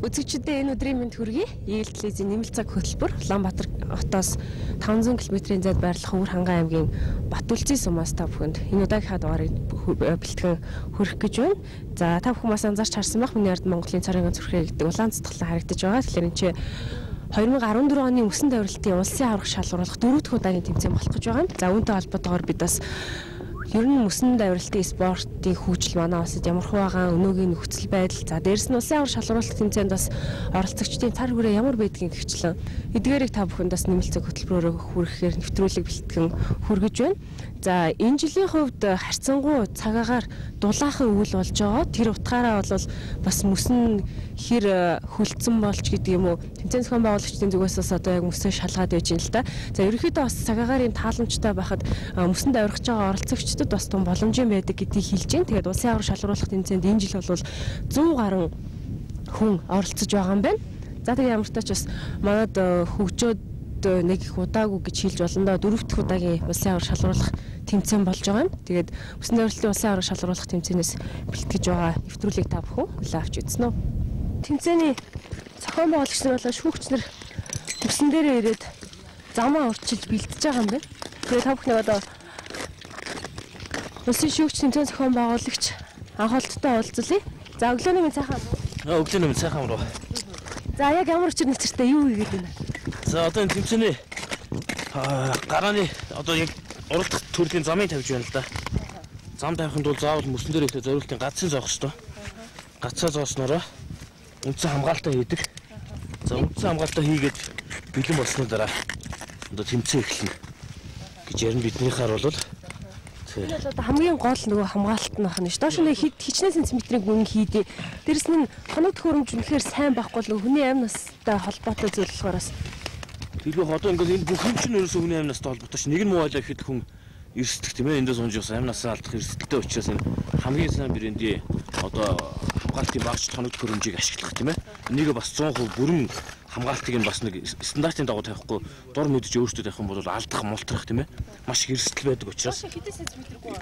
Үзэгчдээ энэ өдрийн мэнд хүргэе. Eel телевизийн нэмэлт цаг хөтөлбөр Улаанбаатар хотоос 500 км-ийн зайд байрлах Өвөр ханган аймгийн Батүлзий сумаас та бүхэнд энэ удаагийнхаа дугаарыг бэлтгэн хүргэх гэж байна. За та бүхэн бас анзаарч харсан байх миний ард Монголын царийн ганц зүрхээ гэдэг улаан цэцгэлэн харагдаж байгаа. Тэгэхээр энэ чи 2014 оны мөсөн давиралтын улсын аврах шалгаруулах 4 дахь удаагийн тэмцээн болох гэж байгаа юм. За үүнтэй холбоотойгоор бид бас ер нь мөсөн давиралтын спортын хөгжил манай улсад ямар хөө байгаа, өнөөгийн нөхцөл байдал, за дээрэс нь улсын аврах шалгаруулах тэмцээнд бас оролцогчдын цар хүрээ ямар байдгийг гихчлэн эдгээрийг та бүхэнд бас нэмэлт цаг хөтөлбөрөөр хүргэхээр нэвтрүүлэг бэлтгэн хүргэж байна. За энэ жилийн хувьд харьцангуй цагаагаар дулаахан өвөл болж байгаа. Тэр утгаараа бол бас мөсөн хэр хөлдсөн болж гэдэг юм уу? Тэмцээн зохион байгуулагчдын зүгээс бас одоо яг мөсөө шалгаад байж байна л да. За ерөнхийдөө бас цагаагаар юм тааламжтай байхад мөсөн давирч байгаа оролцогчдод бас том боломжийн байдаг гэдгийг хэлж байна. Тэгээд улсын аврах шалгаруулах тэмцээнд энэ жил бол 100 гаруй хүн оролцож байгаа юм байна. За тэгээд ямар ч тач бас манад хөгжөөд нэг их удаагүй гэж хэлж болно да. 4 дахь удаагийн улсын аврах шалгаруулах тэмцээн болж байгаа юм. Тэгээд мөсөн давиралтын улсын аврах шалгаруулах тэмцээнээс бэлтгэж байгаа нэвтрүүлгийг та бүхэн хүлээн авч үзсэн үү? Тэмцээний зохион байгуулагч нар болон шүүгч нар мөсөн дээрээ ирээд замаа урчилж бэлтэж байгаа юм байна. Тэгээд та бүхний одоо улсын шүүгч тэмцээн зохион байгуулагч анхаалттай уулзлаа. За өглөөний минь сайхан уу? Өглөөний минь сайхан уу. За яг ямар учир начиртай юу хийгээд байна? За одоо энэ тэмцээний гарааны одоо яг уралдах төрлийн замыг тавьж байна л да. Зам тавихын тулд заавал мөсөн дээр ихтэй зориултын гацсан зоох ёстой. Гацаа зооснороо үндсэн хамгаалтаа хийдэг. За үндсэн хамгаалтаа хийгээд бэлэн болсны дараа одоо тэмцээн эхэлнэ гэж ярина биднийхээр бол одоо хамгийн гол нөгөө хамгаалалт нь байна ш. Доош нь хичнээн сантиметрийн гүн хийдэ. Дээрэс нь хоног төхөөрөмж үнэхээр сайн байхгүй л хүний амь настай холбоотой зүйл болохоос Тэргүй одоо ингээд энэ бүх юм чинь ерөөсөө хүний амь настай холбоотой ш. Нэг нь мууалаа ихэд хүн эрсдэх тийм ээ. Эндээс унж бас амь насаа алдах эрсдэлтэй учраас энэ хамгийн сайн брендийн одоо хамгаалтын багц хоног төхөөрөмжийг ашиглах тийм ээ. Энийг бас 100% бүрэн хамгаалтыг нь бас нэг стандартын дагуу тавихгүй дор мэдж өөртөө тавих юм бол алдах мултрах тийм ээ. Маш их эрсдэл байдаг учраас.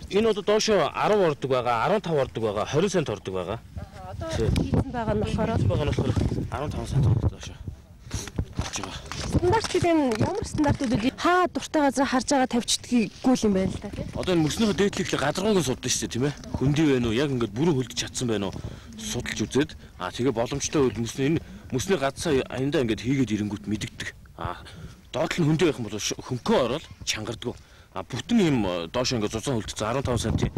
Энэ одоо доошоо 10 ордог байгаа, 15 ордог байгаа, 20 цент ордог байгаа. Одоо хийсэн байгаа нь болохоор 15 цент ордог доошоо. Стандарт гэдэг нь ямар стандартуудыг хаа дуртай газар харж байгаа тавьчихдаггүй юм байна л та тийм. Одоо энэ мөснийхөө дээдлэхлээ гадаргууг судалж шүү дээ тийм ээ. Хөндөй байна уу? Яг ингээд бүрэн хөлдөж чадсан байна уу? Судалж үзээд тэгээ боломжтой бол мөсний гадсаа аяндаа ингээд хийгээд ирэнгүүт мэдэгдэг. Доотлол нь хөндөй байх юм бол хөнкөө ороод чангардаг. Бүтэн юм доошоо ингээд зузаан хөлдсөн 15 см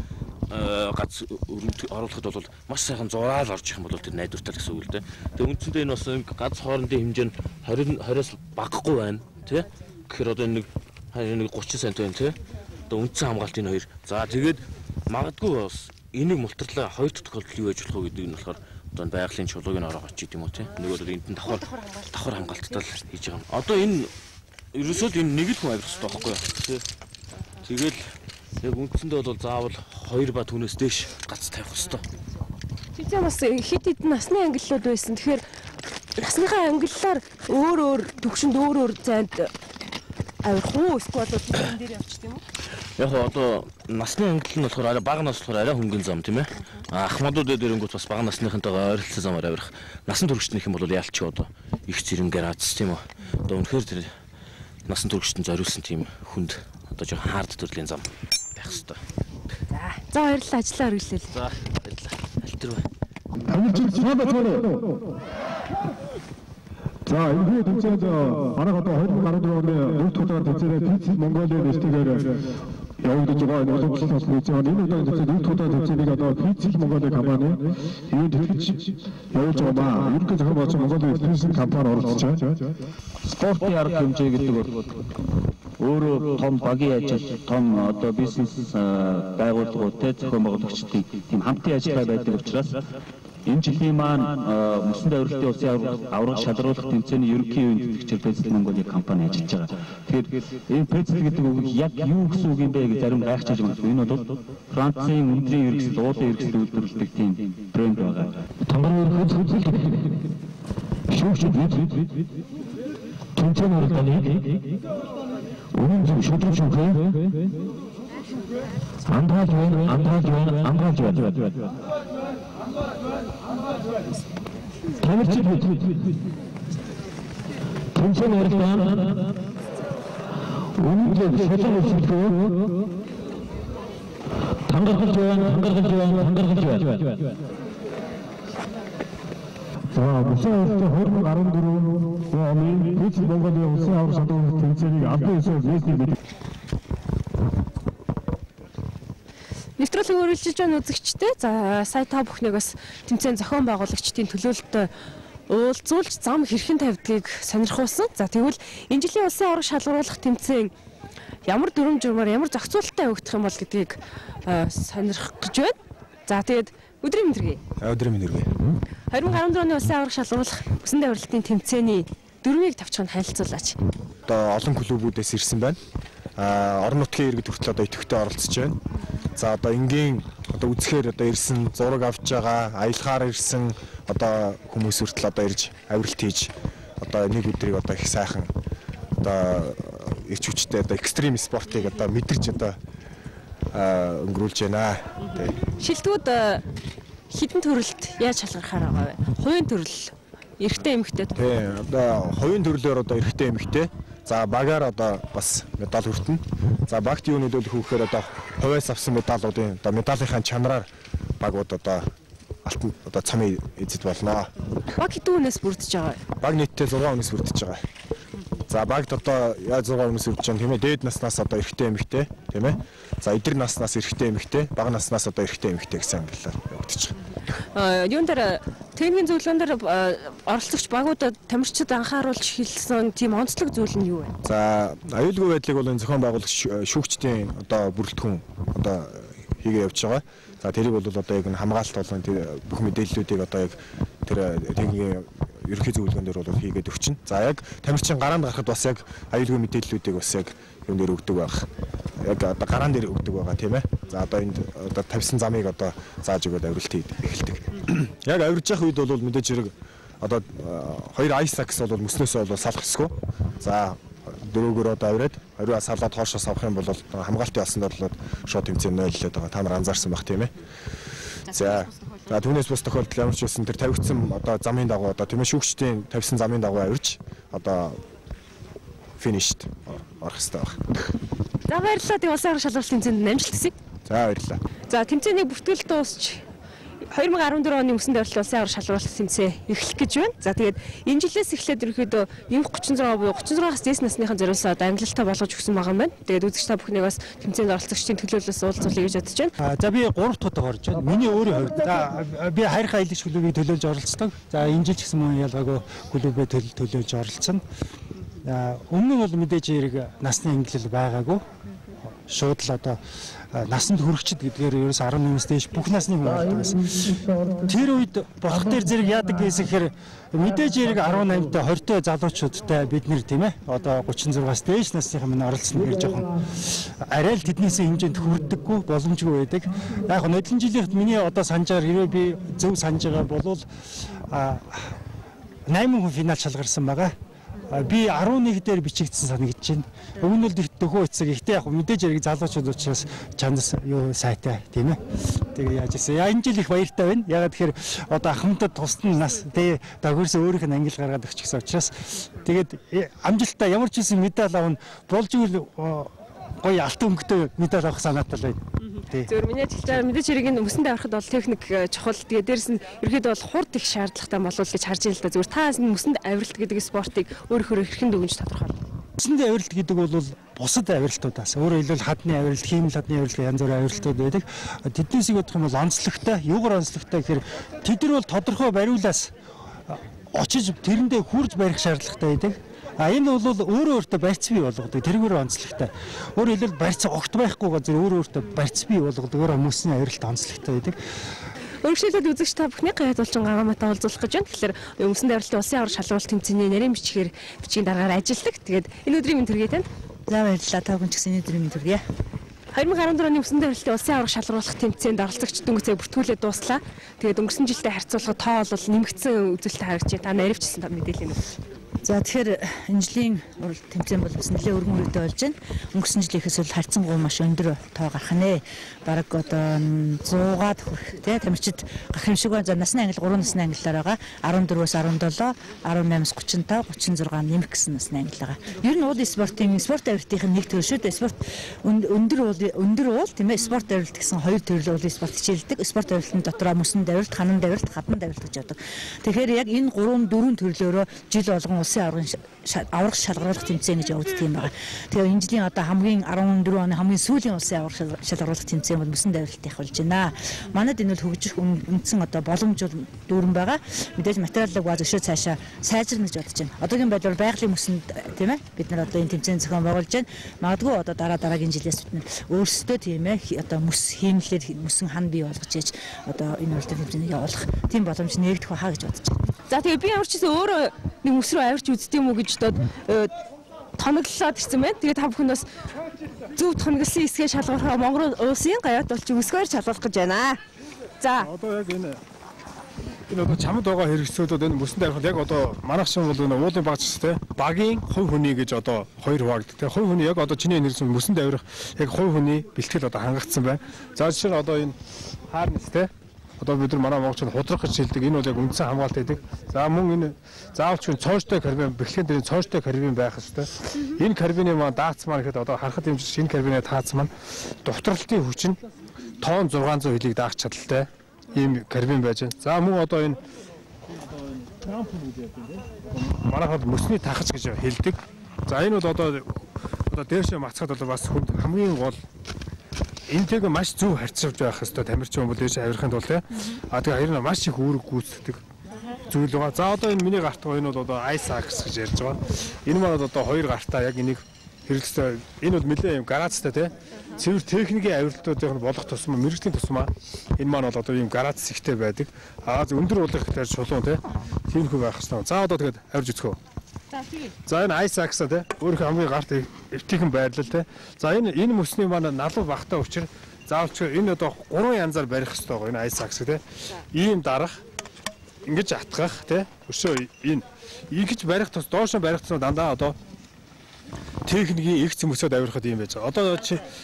гац өрөнд оруулахад бол маш сайхан зураал орж их юм бол тэр найдвартай гэсэн үг л дээ. Тэгээ үндсэндээ энэ бас гац хоорондын хэмжээ нь 20-оос багахгүй байна тий. Тэгэхээр одоо нэг 30 см байна тий. Одоо үндсэн хамгаалт энэ хоёр. За тэгээд магадгүй бас энийг мултарлаа хоёр дахь тохиолдол юу байж болох вэ гэдэг нь болохоор одоо байгалийн чулууг нь ороо очиж юм уу тий. Нөгөө энд нь давхар хамгаалттай л хийж байгаа юм. Одоо энэ ерөөсөө энэ нэг л хүн авирах хэрэгтэй байхгүй юу тий. Тэгэл яг үндсэндээ бол заавал 2 ба түүнээс дээш гац тавих хэрэгтэй. Тэмцээн бас хэд хэдэн насны ангиллууд байсан. Тэгэхээр насныхаа ангиллаар өөр төвшөнд өөр зайд авирах уу? Эсвэл тэмцээн дээр явчих тийм үү? Яг одоо насны ангил нь болохоор арай бага нас болохоор арай хөнгөн зам тийм ээ. Ахмадууд дээрнгүүт бас бага насныхантайгаа ойролцоо замаар авирах. Насан туршиднийх юм бол яалч одоо их зэрэмгээр аз тийм үү. Одоо үнэхээр тэр насан туршидтанд зориулсан тийм хүнд одоо жоо хаард төрлийн зам байх хэрэгтэй. За баярлалаа ажиллаа өргөлөө. За баярлалаа. Альтэр бай. За энэ тэмцээнд манай одоо 2014 оны Өвд удаа тэмцээний Пиц Монголын нэртэйгээр явагдаж байгаа энэ улсын тос тэмцээн энэ удаа тэмцээний Өвд удаа тэмцээнийг одоо Пиц Монголын компани юунд тэтгэж явуулж байгаа. Ерөнхий зохион байгуулагч Монголын бизнес компани оролцож байгаа. Спортын арга хэмжээ гэдэг бол өөрөө том багийн ажил, том одоо бизнес байгууллагуудтай зохион байгуулагчдын тийм хамтын ажиллагаа байдаг учраас энэ жилийн маань мөсөн давиралтын улсын аврах шалгаруулах тэмцээний ерөнхий үеийн тэтгэгчээр Пэцэд Монголын компани ажиллаж байгаа. Тэгэхээр энэ Пэцэд гэдэг үг яг юу гэсэн үг юм бэ гэж зарим гайхаж байгаа. Энэ бол Францын өндрийн ерөнхийлөгчд уулын ерөнхийлөгчд үйлдвэрлэдэг тийм брэнд байгаа. Тонгор ерөнхийлөгчд шүүгчд тэмцээн оролдоны үнэн зөв шудраг шүүхээ амгаалж байна. тамирчид тэмцээн уралдаан үнэхээр шалган өсөлтөө тангаргалж байна. За Улсын аварга 2014 оны Фиц Монголын улсын аварга шалгуулах тэмцээнийг амтны эсрэг нийслэл бид нэвтрүүлэг үргэлжилж байгаа үзэгчтэй. За сая та бүхнийг бас тэмцээн зохион байгуулагчдын төлөөлөлтөд уулзуулж зам хэрхэн тавьдгийг сонирхуулсан. За тэгвэл энэ жилийн улсын аварга шалгуулах тэмцээн ямар дүрм журмаар ямар зохицуулалттай өгдөх юм бол гэдгийг сонирхох гэж байна. За тэгээд өдрийн мэндэргий. Өдрийн мэндэргий. 2014 оны улсын аварга шалгуулах үсэн давралтын тэмцээний дөрмийг тавьчихыг харилцуулаач. Одоо олон клубүүдээс ирсэн байна. Орон нутгийн иргэд хүртэл одоо идэвхтэй оролцож байна. За одоо энгийн одоо үзэхээр одоо ирсэн зураг авч байгаа, аялахаар ирсэн одоо хүмүүс хүртэл одоо ирж авиралт хийж одоо нэг өдрийг одоо их сайхан одоо ирч хүчтэй одоо экстрим спортыг одоо мэдэрч одоо өнгөрүүлж байна. Шилдэгүүд хідэн төрөлд яаж шалгарахаар байгаа вэ? Хувийн төрөл эрэгтэй эмэгтэй. Тий, одоо хувийн төрлөөр одоо эрэгтэй эмэгтэй. За багаар одоо бас медаль хүртэнэ. За багт юу нөлөөлөх вэ гэхээр одоо хувиас авсан медалуудын одоо медалийнхаа чанараар багууд одоо алтан одоо цамын эзэд болно. Баг хэдэн хүнээс бүрдэж байгаа вэ? Баг нийтдээ 6 хүнээс бүрдэж байгаа. За багт одоо яаж 6 хүнээс бүрдэж байгаа юм тийм ээ. Дээд наснаас одоо эрэгтэй эмэгтэй тийм ээ. За эдэр наснаас эрэгтэй эмэгтэй, бага наснаас одоо эрэгтэй эмэгтэй гэсэн ангиллаар явагдаж байгаа. Юун дээр техникийн зөвлөгөөн дээр оролцогч багуудад тамирчид анхааруулж хэлсэн тийм онцлог зүйл нь юу вэ? За аюулгүй байдлыг бол энэ зохион байгуулагч шүүгчдийн одоо бүрэлдэхүүн одоо хийгээ явж байгаа. За тэрийг бол одоо яг хамгаалалт болон бүх мэдээллүүдийг одоо яг тэр техникийн ерөнхий зөвлөгөөн дээр бол хийгээд өгчин. За яг тамирчин гараанд гарахад бас яг аюулгүй мэдээллүүдийг бас яг юм дээр өгдөг байх. Яг одоо гараан дээр өгдөг байгаа тийм ээ. За одоо энд одоо тавьсан замыг одоо зааж өгөөд авиралт эхэлдэг. Яг авирж явах үед бол мэдээж хэрэг одоо 2 айсакс бол мөснөөсөө бол салах хэсгүү. За дөрөвгөр одоо авираад хоёроо салаад хоошоос авах юм бол хамгаалтын ялсанд орлоод шууд тэмцээн 0-лээд байгаа. Та нар анзаарсан байх тийм ээ. За түүнээс бус тохиолдол ямар ч байсан тэр тавигдсан одоо замын дагуу одоо тийм ээ шүүгчдийн тавьсан замын дагуу авирж одоо finished орох хэрэгтэй байна. За баярлалаа. Тийм улсын аварга шалгуулах тэмцээнд амжилт хүсье. За баярлалаа. За тэмцээний бүртгэл дуусч 2014 оны үсэн давралт улсын аварга шалгуулах тэмцээн эхлэх гэж байна. За тэгээд энэ жилээс эхлээд ерөөдөө нэмэх 36 буюу 36-аас дээш насныхан зориулсан одоо ангилалтаа болгож өгсөн байгаа юм байна. Тэгээд үзэгч та бүхнийг бас тэмцээнд оролцогчдын төлөөллөөс уулзуулъя гэж бодож байна. За би 3 тутаг орж байна. Миний өөрийн хувьд би хайрхан аялагч клубыг төлөөлж оролцдог. За энэ жил ч гэсэн мөн ялгаагүй клубээ төлөөлж оролцсон. Өмнө нь бол мэдээж хэрэг насны ангиллал байгаагүй. Шууд л одоо насанд хүрэгчд гэдгээр ерөөс 18-аас дээш бүх насны хүн ордог байсан. Тэр үед болох дээр зэрэг яадаг гэхээр мэдээж хэрэг 18-тай 20-тай залуучуудтай бид нэр тийм ээ одоо 36-аас дээш насныхан минь оролцсон гэж жоохон арай л тэднийсээ хэмжээнд хүрдэггүй боломжгүй байдаг. Яг нь өдөржин жилийнх миний одоо санджаар хэрвээ би зөв санаж байгаа бол 8 хүн финал шалгарсан байгаа. Би 11 дээр бичигдсэн санагдаж байна. Өмнө нь дөхөө эцэг ихтэй яг мэдээж хэрэг залуучууд учраас чанас юу сайтай тийм ээ. Тэгээ яаж ийсэн. Энэ жил их баяртай байна. Ягаад тэгэхээр одоо ахмадад тусдан нас тэгээ дагварсан өөрийнх нь ангил гаргаад өгчихсөн учраас тэгээд амжилттай ямар ч юм медаль авна болж ивэл гоё алтан өнгөтэй медаль авах санаатай л байна. Зөвхөн миний ажилтнаар мэдээж хэрэг энэ үсэндээ авахд бол техник чухал. Тэгээ дээрэс нь ерөөдөө бол хурд их шаардлагатай болов гэж харж байна л да. Зөвхөн та үсэнд авиралт гэдэг спортыг өөрөөр хэрхэн дүгнж тодорхойлно. Үсэндээ авиралт гэдэг бол бусад авиралтуудаас өөрөөр хэлбэл хадны авиралт, хиймэл хадны авиралт янз бүрийн авиралтууд байдаг. Тэднээсийг бодох юм бол онцлогтой, юугаар онцлогтой гэхээр тэд нар бол тодорхой бариулаас очиж тэрэндээ хурж барих шаардлагатай байдаг. Энэ бол өөрөө өөртөө барьц бий болгодог. Тэргээр онцлогтой. Өөрөөр хэлбэл барьц огт байхгүй газар өөрөө өөртөө барьц бий болгодог. Өөрөө хүмүүсийн авиралт онцлогтой байдаг. Өргөжлөлд үзэгч та бүхний гайд болчин гагаматаа уулзуулах гэж байна. Тэгэхээр үндсэн давралтын улсын аварга шалгуулалт тэмцээний нарийн бичгээр бичгийн дараагаар ажилладаг. Тэгээд энэ өдрийн мэнд төргий танд. За баярлалаа. Та бүхэн ч гэсэн өдрийн мэнд төргий. 2014 оны үндсэн давралтын улсын аварга шалгуулах тэмцээнд оролцогч дөнгөцөө бүртгүүлээд дуслаа. Тэгээд өнгөрсөн жилдээ харьцуулахад тоо бол нэмэгдсэн үзүүлэлт харагдаж байна. Та наривчсан та мэдээлэл юм. За тэгэхээр энэ жилийн уралд тэмцээн бол бас нэлээд өргөн үргэлжлэж болж байна. Өнгөрсөн жилийнхээс бол харьцангуй маш өндөр тоо гарах нэ. Бараг одоо 100-аад хүрэх тий тамирчид гарах юм шиг байна. За насны англи 3 насны англиар байгаа. 14-өөс 17, 18-аас 35, 36 нэмэх гэсэн насны англи байгаа. Ер нь уул спорт авиртын нэг төр шүү дээ. Спорт өндөр уул тийм ээ. Спорт авиралт гэсэн хоёр төрөл уулын спорт хичээлдэг. Спорт авиралтын дотор мөсөн давиралт, ханан давиралт, гадна давиралт гэж байдаг. Тэгэхээр яг энэ 3-4 төрлөөрөө жил болгон улсын аврах шалгаруулах тэмцээн гэж явагддаг юм байна. Тэгээ энэ жилийн одоо хамгийн 14 оны хамгийн сүүлийн улсын аврах шалгаруулах тэмцээн бол мөсөн давиралтынх болж байна. Манайд энэ бол хөгжих үндсэн одоо боломж дүүрэн байгаа. Мэдээж материалыг баа зөвшөө цаашаа сайжирна гэж бодож байна. Одоогийн байдлаар байгалийн мөсөнд тийм ээ бид нар одоо энэ тэмцээн зохион байгуулж байна. Магадгүй одоо дараагийн жилээс бид нар өөрсдөө тийм ээ одоо мөс хиймлээд мөсөн хан бий болгож яаж одоо энэ уралдаан тэмцээнийг явуулах тийм боломж нээгдэх байхаа гэж бодож байна. За тэгээ би ямар ч гэсэн өөрөө нэг мөс рүү авирч үздэг юм уу гэж тоноглолоод ирсэн байна. Тэгээ та бүхэн бас зөв тоноглосон хэсгээ шалгуулахаа Монгол улсын гаяат болч өсгөөр шалгуулах гэж байна. За одоо яг энэ одоо чамд байгаа хэрэгцээлүүд энэ мөсөнд авирахад яг одоо манайх шиг бол энэ уулын багч те багийн хувь хүний гэж одоо хоёр хуваагддаг те хувь хүний яг одоо чиний нэрсэн мөсөнд авирах яг хувь хүний бэлтгэл одоо хангагдсан байна. За жишээ нь одоо энэ хаарнес те одоо бид нар манай монголчууд худрах гэж хэлдэг. Энэ бол яг үндсэн хамгаалт байдаг. За мөн энэ заавалч цооштой карбин бэлтгэн дээр цооштой карбин байх ёстой. Энэ карбины маань даацсан маань гэхэд одоо харахад хэмжиж энэ карбины таацсан маань докторлтын хүч нь тонн 600 хөлийг даах чадaltaй ийм карбин байж байна. За мөн одоо энэ манайхад мөсний тахаж гэж хэлдэг. За энэ бол одоо дээшээ мацхад бол бас хамгийн гол энтэйг маш зөв харьцуулж байх хэрэгтэй тамирчин хүн бол дээшээ авирахын тулд тий. Тэгээ харин маш их үүрэг гүйцэтгэдэг зүйл байгаа. За одоо энэ миний гарт байгаа энэ бол одоо ice axe гэж ярьж байгаа. Энэ маань одоо хоёр гартаа яг энийг хэрэглэсэн. Энэ бол нэлээд юм гараацтай тий. Цэвэр техникийн авиралтуудын болох тусмаа мэрэгжлийн тусмаа энэ маань бол одоо ийм гараац зэгтэй байдаг. Өндөр уулын хэлээр чулуун тий. Тиймэрхүү байх хэрэгтэй. За одоо тэгээд авирж үзэх үү. За энэ ice axe тий. Өөрийнхөө хамгийн гарт эвтийхэн байрлал тий. За энэ мөсний маань налуу багтаа учраас заавалч энэ одоо 3 янзаар барих хэрэгтэй байгаа энэ ice axe тий. Ийм дарах ингэж атгах тий. Өшөө энэ ингэж барих тус доош нь барих тус дандаа одоо техникийн их зэмсэд авирахад юм байж байгаа. Одоо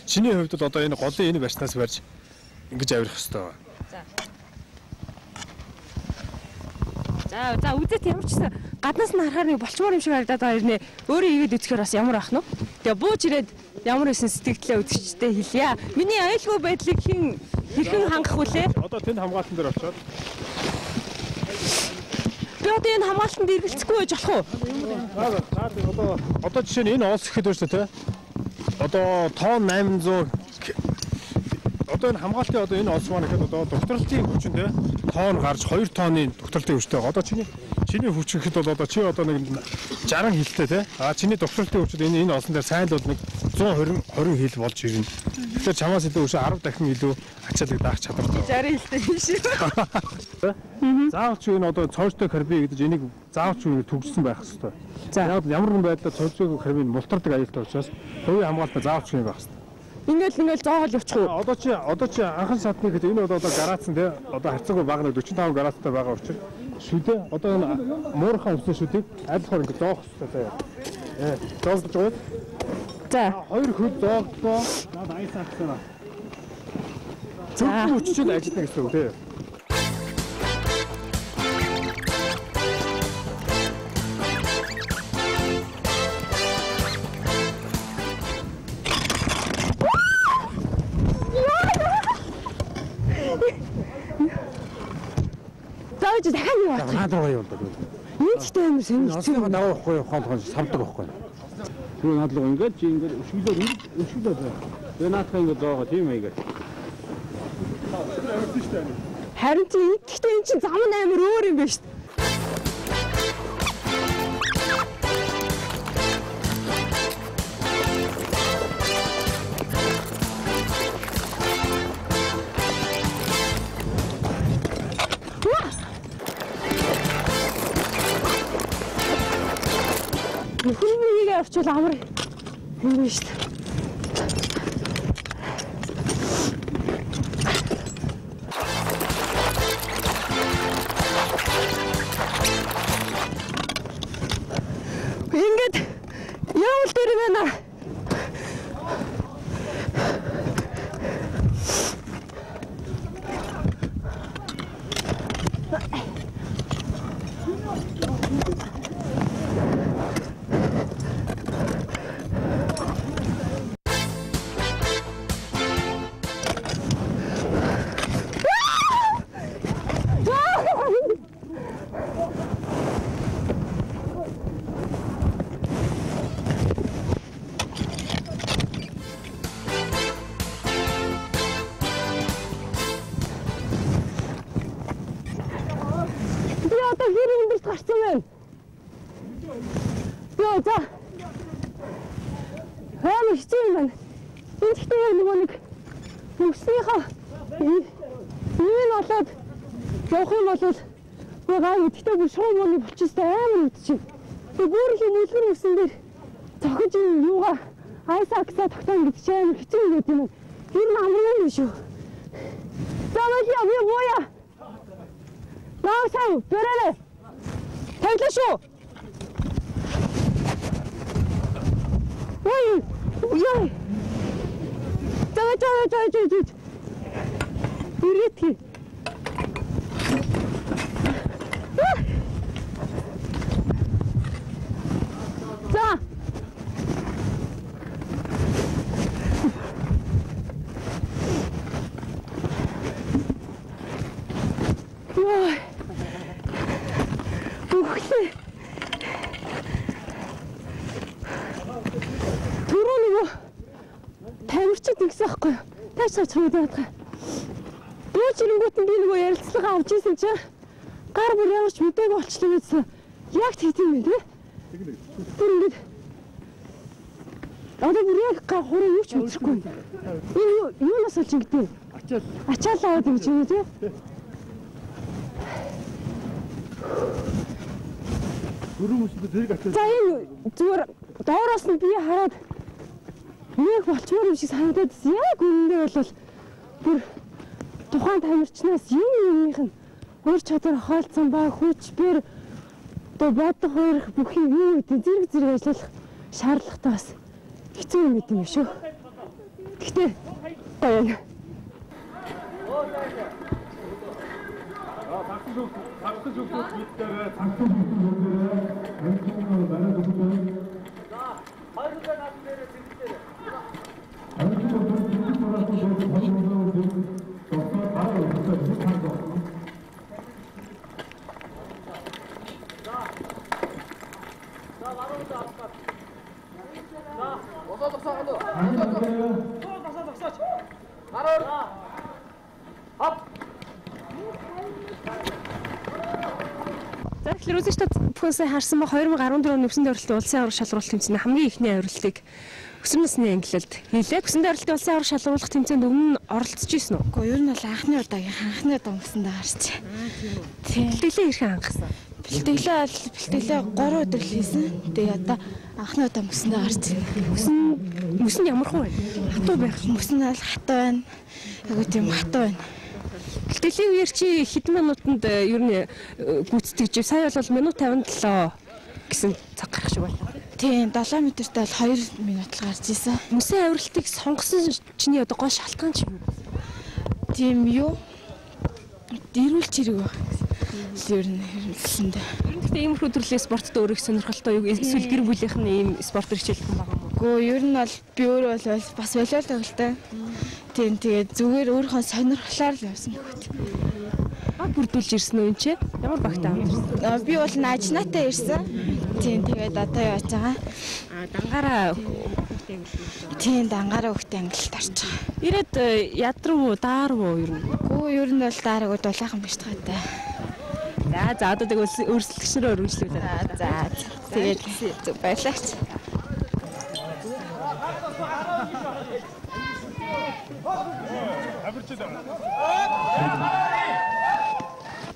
чиний хувьд бол одоо энэ голын энэ барьснаас барьж ингэж авирах хэрэгтэй байна. За үзet ямар ч гэсэн гаднаас нь харахаар нэг болчмоор юм шиг харагдаад байгаа юм нэ. Өөрөө игээд үзэхээр бас ямар ах нь вэ? Тэгээ бууж ирээд ямар исэн сэтгэлдээ үзэгчтэй хэлье. Миний аюулгүй байдлыг хэрхэн хангах вүлээ? Одоо тэнд хамгаалтан дээр очиод би одоо энэ хамгаалтанд эргэлцэхгүй байж болох уу? Одоо жишээ нь энэ оос ихэд байна шүү дээ. Одоо тонн 800 одоо энэ хамгаалтын одоо энэ оос маань ихэд одоо докторлтын хүчин те тонн гарч 2 тонны докторлтын хүчтэй. Одоо чиний хүч ихэд бол одоо чи одоо нэг 60 хилтэй те. Чиний докторлтын хүчтэй энэоосон дээр сайн л бол нэг 120 хил болж ирнэ. Тэгэхээр чамаас илүү өшөө 10 дахин илүү ачаалаг даах чадвартай. 60 хилтэй юм шиг. Заавалч энэ одоо цооштой карбин гэдэг энийг заавалч төгссөн байх хэрэгтэй. Яг ямар нэгэн байдлаар цооштой карбин мултардаг аюултай учраас хувийн хамгаалалтаа заавалч юм байх хэрэгтэй. Ингээл зоогол явчих уу? Одоо чи анхан садны гэдэг энэ бол одоо гараацсан тий. Одоо харьцангуй бага нэг 45 гараацтай байгаа учраас шүдэ одоо энэ муурхан өссөн шүдийг айлхаар ингэ доох хэрэгтэй тий. Доогдож байгаа. За хоёр хөл доогдоо наад аясаа гэсэн. Зөвхөн өччөд ажиллана гэсэн үг тий. дахиад юу бат? Наадаа явуулдаг. Энд ч тийм юм сонирхол. Насны давахгүй хоол савдаг байхгүй. Тэр наадлага ингээд чи ингээд өшгөлөө бай. Тэр наадах ингээд доогоо тийм байгаад. Харин чи итгэхдээ эн чинь зам амар өөр юм байна шүү дээ. Хүнийг авчвал амар юм байна шүү дээ. дээр байна. Гэхдээ бүр шоу моны болчихсон амар үдчих. Тэг бүр л мөлгөр үсэн дээр цохиж юугаа айсакса тогтоон гэдэг чинь амар хэцүү юм юм. Тэр нь амар юм шүү. Замаа яа боя. Наасаа бэрэлэ. Тавлаа шүү. Ой. Яа. Тавлаа. Ирээдхий. За. Ой. Үхлээ. Түрүү нөгөө тамирчид нэгсэн байхгүй юу? Тааш цаачраад байгаа. Юу ч нэнгүүт нь би нөгөө ярилцлага авч ирсэн чинь гар бүр ямарч мэдээгүй болчихлоо гэсэн. Яг тэгдэм юм тий? Тэр ингээд одоо бүр яг гар хуруу юу ч мэдрэхгүй. Энэ юунаас олж ингэдэг? Ачаалаа гэж юм тий? За энэ зүгээр доороос нь би хараад нэг болчмоор юм шиг санагдаад байна. Яг үнэндээ бол бүр тухайн тамирчнаас юмных нь өөр чадвар хаалцсан ба хүчээр одоо бодох хоёрох бүх юм юу гэдэг зэрэг ажиллах шаардлагатай бас хэцүү юм гэдэг юм шүү. Гэхдээ гоё. За тэгэхээр үзэж та бүхнээ харсан ба 2014 оны Өсөнд ойролтын улсын аврах шалралт тэмцээний хамгийн ихний авирлыг өсвөр насны ангилалд хийлээ. Өсөнд ойролтын улсын аврах шалралт тэмцээнд өмнө оролцож ирсэн үү? Гэхдээ ер нь бол анхны удаа мөсөндөө гарч. Тийм. Бэлтгэлээ хэрхэн хангасан? Бэлтгэлээ 3 өдөр л хийсэн. Тэгээ одоо анхны удаа мөсөндөө гарч. Мөсөн ямар хөө вэ? Хатуу байх. Мөсөн нь хатуу байна. Айгуу тийм хатуу байна. Бэлтгэлийн үеэр чи хэдэн минутанд ер нь гүйцэтгэж сая бол минут 57 гэсэн цаг гарах шиг байна. Тийм 7 метртэй бол 2 минут л гарч ирсэн. Мөсөн авиралтыг сонгосон чиний одоо гол шалтгаан ч юм уу? Тийм юу? Дэрүүлж хэрэг байх. Ер нь хэрэглэсэндээ. Гэхдээ иймэрхүү төрлийн спортод өөрөө их сонирхолтой юу? Эсвэл гэр бүлийнх нь ийм спортоор хичээлхэн байгаа юм уу? Гэхдээ ер нь бол би өөрөө бол бас волейбол тоглолтой. Тийм тэгээд зүгээр өөрийнхөө сонирхлоор л явсан гэх юм. Баг бүрдүүлж ирсэн үү энэ чи? Ямар багтаа авсан? Би бол наажнаатай ирсэн. Тийм тэгээд одоо яаж байгаа? Дангаараа тийм дангаараа хөхтэй ангилалд орж байгаа. Ирээд ядруу уу, даар уу ер нь? Гэхдээ ер нь бол даараа дулаахан биш таатай. За одоо тэгээ өрсөлдөгчнөрөө өргөжлүүлээ. За тэгээд зүг баярлаач.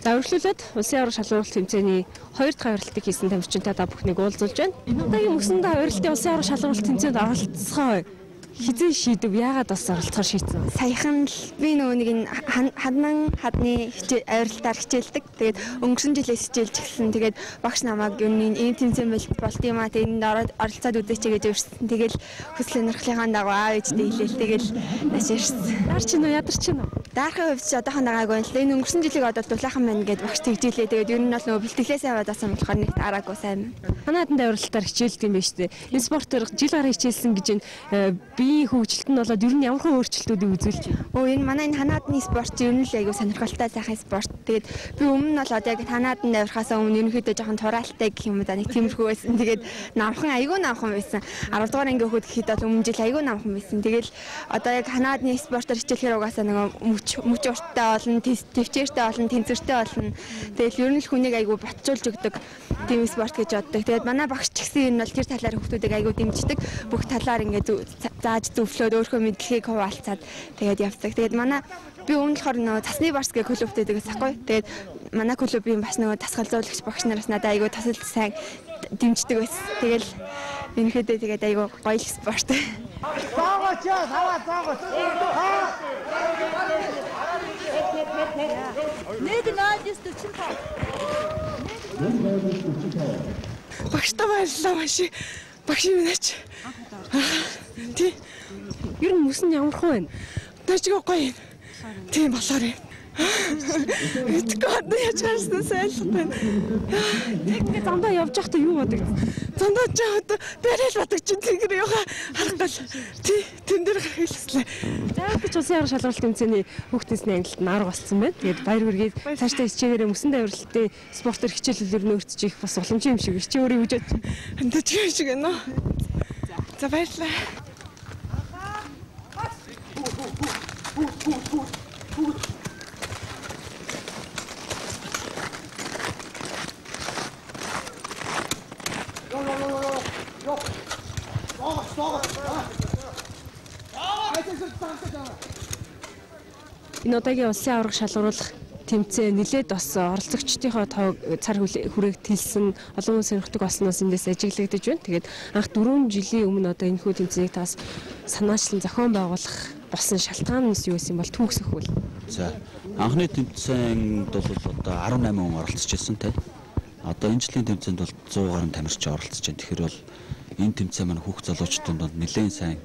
Даврчлуулаад улсын аврах шалралт тэмцээний 2 дахь авиралтыг хийсэн тамирчинтай та бүхнийг уулзуулж байна. Энэ удаагийн мөсөнд авиралтын улсын аврах шалралт тэмцээнд оролцсоо хизээ шийдэв яагаад бас оролцохоор шийдсэн? Саяхан л би нөгөө нэг энэ хадны авиралтаар хичээлдэг. Тэгээд өнгөрсөн жилээс хичээлж эхэлсэн. Тэгээд багш намайг энэ тэмцээн болт юм аа. Тэгээд энд оролцоод үзээч гэж өрсөн. Тэгэл хүсэл сонирхлынхаа дагуу аав ээжтэй хэлээл. Тэгэл нааш ирсэн. Даарч нь уу ядарч нь уу? Дарахын хувьд ч одоохон байгаагүй л энэ өнгөрсөн жилиг одоо дулаахан байна гэдээ багш тэгжээлээ. Тэгээд ер нь бол нөгөө бэлтгэлээсээ аваад асан болохоор нэг араагүй сайн. Ханаадан авиралтаар хичээлдэг юм байна шүү дээ. Энэ спортоор жил гараа хичээлсэн гэж биеийн хөгжилт нь болоод ер нь ямар хөө өөрчлөлтүүдийг үзүүлж байна? Энэ манай энэ ханаадны спорт ер нь л айгүй сонирхолтой сайхан спорт. Тэгээд би өмнө нь бол одоо яг ханааданд авирахаас өмнө ерөнхийдөө жоохон тураалтай гэх юм уу да нэг тиймэрхүү байсан. Тэгээд айгүй намхан байсан. 10 дугаар анги хөхөд гэхэд өмнө жил айгүй намхан байсан. Тэгэл одоо яг ханаадны спортоор хичээлэхээр угаасаа нэг мөч урттай болно, төвчээртэй болно, тэнцвэртэй болно. Тэгэл ер нь л хүнийг айгүй ботжуулж өгдөг тийм спорт гэж боддог. Тэгээд манай багш ч гэсэн энэ бол тэр талаар хүмүүсийг айгүй дэмждэг. Бүх талаар ингээд зааж зөвлөөд өөрийнхөө мэдлэгийг хуваалцаад тэгээд явцдаг. Тэгээд манай би өмнө болохоор нөгөө тасны барс гэх клубтэй дэгээс ахгүй. Тэгээд манай клубийн бас нөгөө тасгалзуулагч багш нараас надад айгүй тасалж сайн дэмждэг байсан. Тэгэл энэхэдээ тэгээд айгүй гоё спорт. Заагаач хаваа заагаач. Нэг наадис төчтэй. Багштай баярлалаа маш. Багш минь. Тий. Ер нь мөс нь ямар хөө байна? Тэжгээ гоё. Тийм болохоор юм. Эцгээд яаж харсан сайн байна. Тэг зандаа явж байхдаа юу бодогд? Зандаа ч одоо дээрэл бодог чинь тэгэр яваа харах гал. Тий, тэн дээр хэлслээ. Заавал ч улсын арга шалгалт тэмцээний хүүхдийн ангилалд нь арга болсон байна. Тэгээд баяр хүргээд цаашдаа хичээлээрээ мөсөн давирлалтын спортоор хичээллэлээр нөөцж их бас боломжтой юм шиг чи өөрөө үжээд хандаж юм шиг байна. За баярлалаа. Энэ удаагийн улсын аварга шалгаруулах тэмцээн нэлээд бас оролцогчдийнхоо тоог цар хүрээг тэлсэн олон хүн сонирхдаг болсноос эндээс ажиглагдаж байна. Тэгээд анх 4 жилийн өмнө одоо энэ хүү тэмцээнийг тас санаачлан зохион байгуулах болсон шалтгаан нь юу юм бол түүхсэх үл. За анхны тэмцээнд бол одоо 18 хүн оролцож байсан те. Одоо энэ жилийн тэмцээнд бол 100 гаруй тамирч оролцож байна. Тэгэхээр бол энэ тэмцээн маань хүүхд залуучуудын донд нэлээд сайн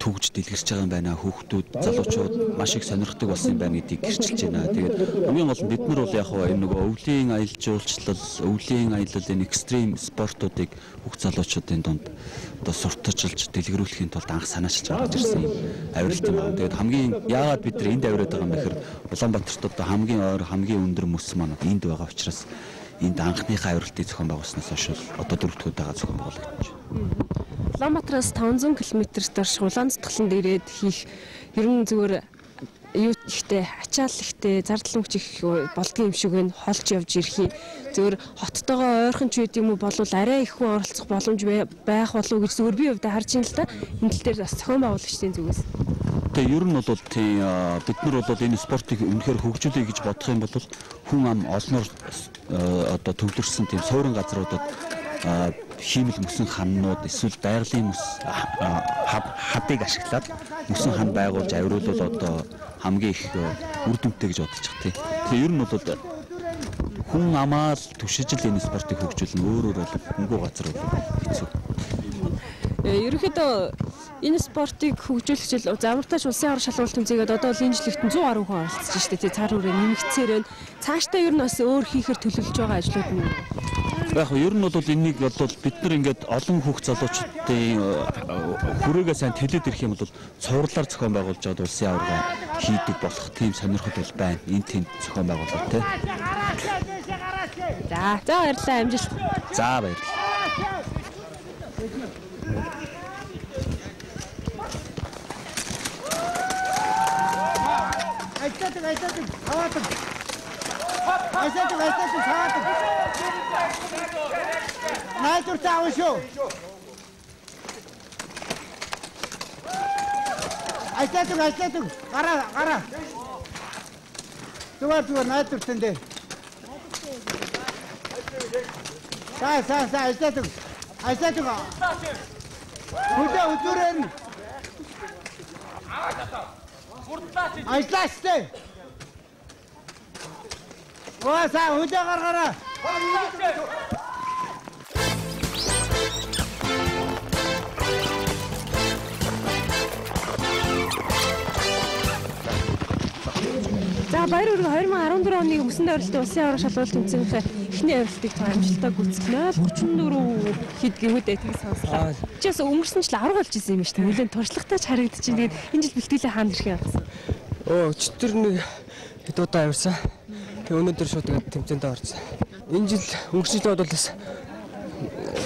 төгж дэлгэрч байгаа юм байна. Хүүхдүүд, залуучууд маш их сонирхдаг болсон юм байна гэдгийг гэрчилж байна. Тэгээд хамгийн гол нь бид нар бол яг энэ нөгөө өвлийн аялал жуулчлал, өвлийн аялал энэ экстрим спортуудыг хүүхд залуучуудын донд одоо сурталчилж дэлгэрүүлэхийн тулд анх санаачилж гаргаж ирсэн юм авиралт юм байна. Тэгээд хамгийн яагаад бид нар энд авираад байгаа юм бэ гэхээр Улаанбаатарт одоо хамгийн ойр, хамгийн өндөр мөс маань энд байгаа учраас энд анхныхаа авиралтыг зохион байгуулснаас хойш одоо 4 дахь удаага зохион байгуулагдаж байна. Улаанбаатараас 500 км-т орш Улаанцэцгэлэн дээрээд хийх ер нь зүгээр юу ихтэй ачаал ихтэй зардал мөч их болдгийн юм шиг байна. Холж явж ирэх юм. Зүгээр хоттойгоо ойрхон ч үед юм уу болвол арай их хүн оролцох боломж байх болов уу гэж зүгээр би өвдө харж ин л та. Энэ тал дээр бас зохион байгуулагчдын зүгээс. Тэгээ ер нь бол тийм бид нар бол энэ спортыг үнэхээр хөгжүүлэе гэж бодох юм бол хүн ам олноор одоо төвлөрсөн тийм суурин газруудад хиймэл мөсөн ханнууд эсвэл байгалийн мөс хадыг ашиглаад мөсөн хан байгуулж авируулбал одоо хамгийн их үр дүнтэй гэж бодож байгаа тийм. Тэгээ ер нь бол хүн амаа л түшиж л энэ спортыг хөгжүүлнэ. Өөрөөр бол хөнгөө газар бол хэцүү. Ерөнхийдөө энэ спортыг хөгжүүлэх жил замартаач улсын аварга шалгаруулалт тэмцээгээд одоо л энэ жилийнхэн 100 гаруй хүн оролцож штэ тий цаар хүрээ нэмэгцээр байна. Цаашдаа ер нь бас өөр хийхээр төлөвлөж байгаа ажлууд нь яг ер нь бол энийг бол бид нар ингээд олон хүүхд залуучуудын хүрээгээ сайн тэлээд ирэх юм бол цувралаар зохион байгуулж аваад улсын аварга хийдэг болох тийм сонирхол бол байна. Энэ тийм зохион байгуулалт тий. За баярлалаа амжилт. За баярлалаа. Айсатыг хаваадаг. Айсатыг хаваадаг. Найдвар тааван шүү. Айсатыг гараа. Зүгээр найдварсан дээр. Саа айсатыг. Хүлээ үзүүрэн. Ажлаастай. Васа хүлээ гаргаараа. За баяр хүргэе 2014 оны Мөсөн дайралтын улсын аварга шалгуулалт тэмцээнийхээ эхний авиралтыг амжилттай гүйцэтгэнэ. 44 хэд гэмүүдээ тийг сонслоо. Чи бас өнгөрсөн жил 10 болж исэн юм шүү дээ. Нэлээд туршлагатай ч харагдчих. Тэгээд энэ жил бэлтгэлээ хаана ирэх юм бэ? Өчтөр нэг хэд удаа авирсан. Тэгээ өнөөдөр шууд тэмцээнд орсон. Энэ жил өнгөрсөн жил бол бас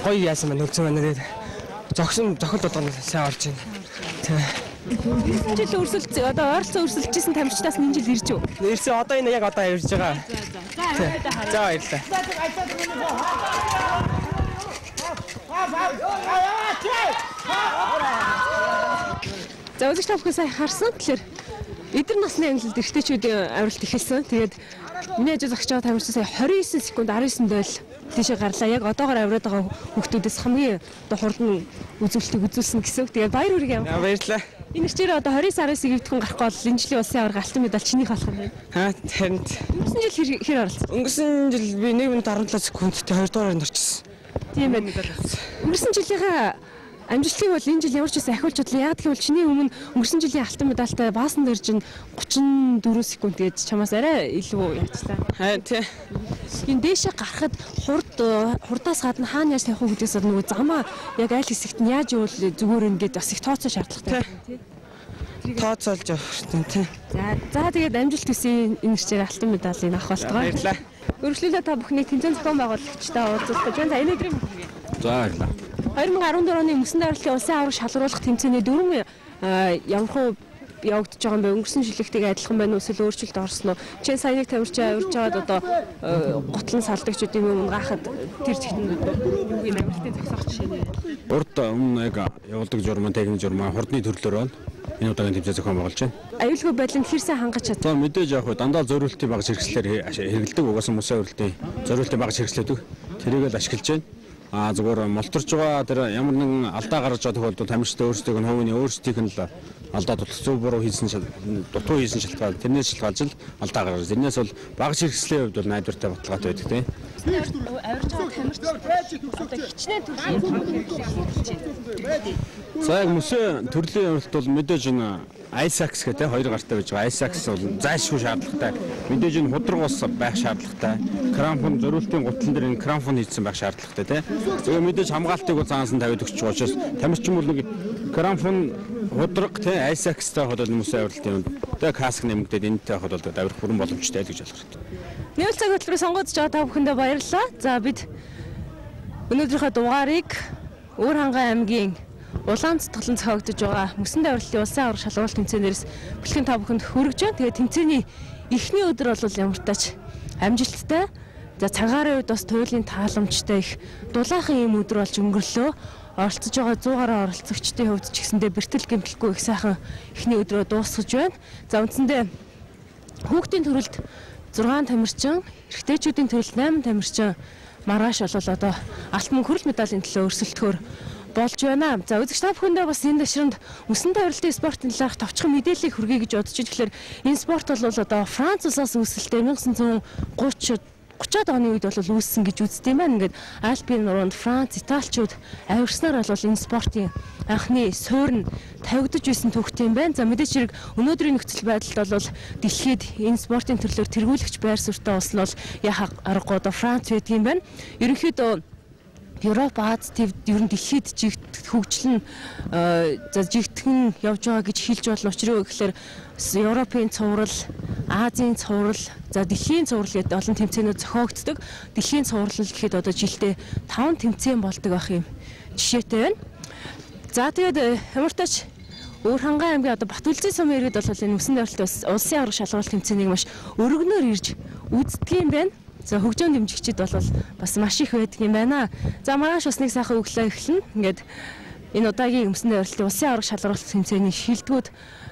гоё яасан байна хөлцөн байна. Тэгээд зохиол болгоно сайн орж байна. Энэ жил өрсөлд одоо ойролцоо өрсөлдөжсэн тамирчдаас энэ жил ирж үү? Ирсэн одоо энэ яг одоо авирж байгаа. За баярлалаа. За үзэгч та бүхэн сая харсан. Тэгэхээр эдгээр насны ангилалд эрэгтэйчүүдийн авиралт ихэлсэн. Тэгээд миний ажил зогсож байгаа тамирчин сая 29 секунд 19 дойл тийшээ гарлаа. Яг одоогоор авираад байгаа хүүхдүүдээс хамгийн одоо хурдан үзүүлэлтийг үзүүлсэн гэсэн. Тэгээд баяр хүргэе. Баярлалаа. Энэ чирээ одоо 29-19-ийг эвдэхэн гарахгүй бол энэ жилийн улсын аварга алтан медаль чинийх болох юм байна. Харин өнгөрсөн жил хэр оролцсон? Өнгөрсөн жил би 1 минут 17 секундтэй 2 дугаараар орчихсон. Тийм байна. Өнгөрсөн жилийнхаа амжилтыг бол энэ жил ямар ч байсан ахиулж бодлоо. Яг гэвэл чиний өмнө өнгөрсөн жилийн алтан медальтай баасан дээр чинь 34 секунд гэж чамаас арай илүү яачлаа. Тий. Энэ дээшээ гарахад хурдаас гадна хаана яаж тавих вэ гэдгээс нөгөө замаа яг аль хэсэгт нь яаж явуул зүгээр ингээд бас их тооцоо шаардлагатай тий. Тооцоолж явах хэрэгтэй тий. За тэгээд амжилт хүсье энэ хэрчээр алтан медалийг авах болтгоо. Баярлалаа. Өргөжлөлөө та бүхнийг тэмцээн зохион байгуулагчтай уулзах гэж байна. За энэ өдрийн мэдээг. За баярлалаа. 2014 оны Мөсөн дайралтын улсын аварга шалгаруулах тэмцээний 4 ямархуу явагдаж байгаа юм бэ? Өнгөрсөн жилийнхтэйг адилхан байна уу? Эсвэл өөрчлөлт орсон уу? Чи саяны тамирчин авирж байгаад одоо готлон салдагчдын өмнө гахад тэр зэгтэн юугийн амжилтыг зогсоох жишээ нэ. Урд өмнө яг явуулдаг журмын техник журмаа хурдны төрлөөр байна. Энэ удаагийн тэмцээн зохион байгуулж байна. Аюулгүй байдлыг хэрсэн хангаж чадсан? За мэдээж яг дандаа зориултын багц хэрэгслээр хэрэгэлдэг. Угаасаа мөсөн авиралтын зориултын багц хэрэгслэдэг. Тэрийг л ашиглаж байна. Зүгээр молторч байгаа тэр ямар нэгэн алдаа гаргаж байгаа тохиолдолд тамирчтай өөрсдөө нь хувийн өөрсдийнх нь л алдаа зөв буруу хийсэн дутуу хийсэн шалтгаан тэрнээс шалтгаалж алдаа гаргаж. Тэрнээс бол багц хэрэгслийн хувьд бол найдвартай баталгаатай байдаг тийм. Авирж байгаа тамирч одоо хичнээн төрлийн За яг мөсөн төрлийн авиралт бол мэдээж энэ Айсакс гэдэг хоёр гартай байж байгаа. Айсакс бол зайлшгүй шаардлагатай. Мэдээж энэ худраг ус байх шаардлагатай. Крампон зориултын гутлан дээр энэ крампон хийсэн байх шаардлагатай тийм. Зөвхөн мэдээж хамгаалтыг бол цаанаас нь тавиад өгч байгаа учраас тамирчин бол нэг крампон худраг тийм Айсакстай хадаад мөсөн авиралтын тэгээ каск нэмэгдээд энэтэй хадаад авирах бүрэн боломжтой гэж ойлгох хэрэгтэй. Нийл цаг хөтөлбөрөөр сонгогдож байгаа та бүхэндээ баярлалаа. За бид өнөөдрийнхөө дугаарыг Өөр хангай аймгийн Улаан цэцгэлэн зохиогдож байгаа Мөсөн дайралтын улсын аварга шалгуулалт тэмцээнээс бэлтгэн та бүхэнд хүргэж байна. Тэгээд тэмцээний эхний өдөр бол ямар тач амжилттай. За цагаарын үед бас туйлын тааламжтай их дулаахан юм өдөр болж өнгөрлөө. Оролцож байгаа 100 гаруй оролцогчдын хувьд ч гэсэндээ бэртэл гэмтэлгүй их сайхан эхний өдрөө дуусгаж байна. За үндсэндээ хүүхдийн төрөлд 6 тамирчин, эрэгтэйчүүдийн төрөлд 8 тамирчин маргааш болол одоо алтан хүрэл медалийн төлөө өрсөлдөхөөр болж байна. За үзэгч та бүхэндээ бас энэ дэвширэнд Мөсөн дайралтын спортын талаарх товчхон мэдээллийг хүргэе гэж бодож байна. Тэгэхээр энэ спорт бол одоо Франц улсаас үүсэлтэй 1930-аад оны үед бол үүссэн гэж үздэг юм байна. Ингээд Альпийн нуруунд Франц, Италичууд авирснаар бол энэ спортын анхны суурь нь тавигдж байсан түүхтэй юм байна. За мэдээж хэрэг өнөөдрийн нөхцөл байдалд бол дэлхийд энэ спортын төрлөөр тэргүүлэгч байр суурьтай улс нь бол яхаа аргагүй одоо Франц байдаг юм байна. Ерөнхийдөө Европ, Аз төв ер нь дэлхийд хөгжлөн жигтгэн явж байгаа гэж хэлж болно. Учраа гэхээр Европын цуврал, Азийн цуврал, за дэлхийн цуврал гэдэг олон тэмцээнүүд зохиогддог. Дэлхийн цуврал гэхэд одоо жилдээ 5 тэмцээн болдог байх юм жишээтэй байна. За тэгээд ямар ч тач Өөр хангай аймгийн одоо Батүлзийн сумын иргэд бол энэ Мөсөн дайралтын улсын аварга шалгуулалт тэмцээнийг маш өргөнөөр ирж үздэг юм байна. За хөгжөөн дэмжигчид бол бас маш их байдаг юм байна. За маргааш бас нэг сайхан өглөө эхэлнэ. Ингээд энэ удаагийн Мөсөн дайралтын улсын аварга шалгуулалт тэмцээний шилдэгүүд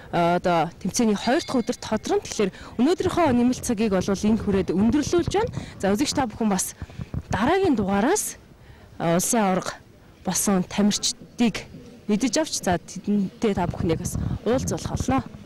одоо тэмцээний 2 дахь өдөрт ходрон. Тэгэхээр өнөөдрийнхөө нэмэлт цагийг бол энэ хүрээд өндөрлүүлж байна. За үзэгч та бүхэн бас дараагийн дугаараас улсын аварга болсон тамирчдыг мэдэж авч за тэдэнтэй та бүхнийг бас уулзуулах болно.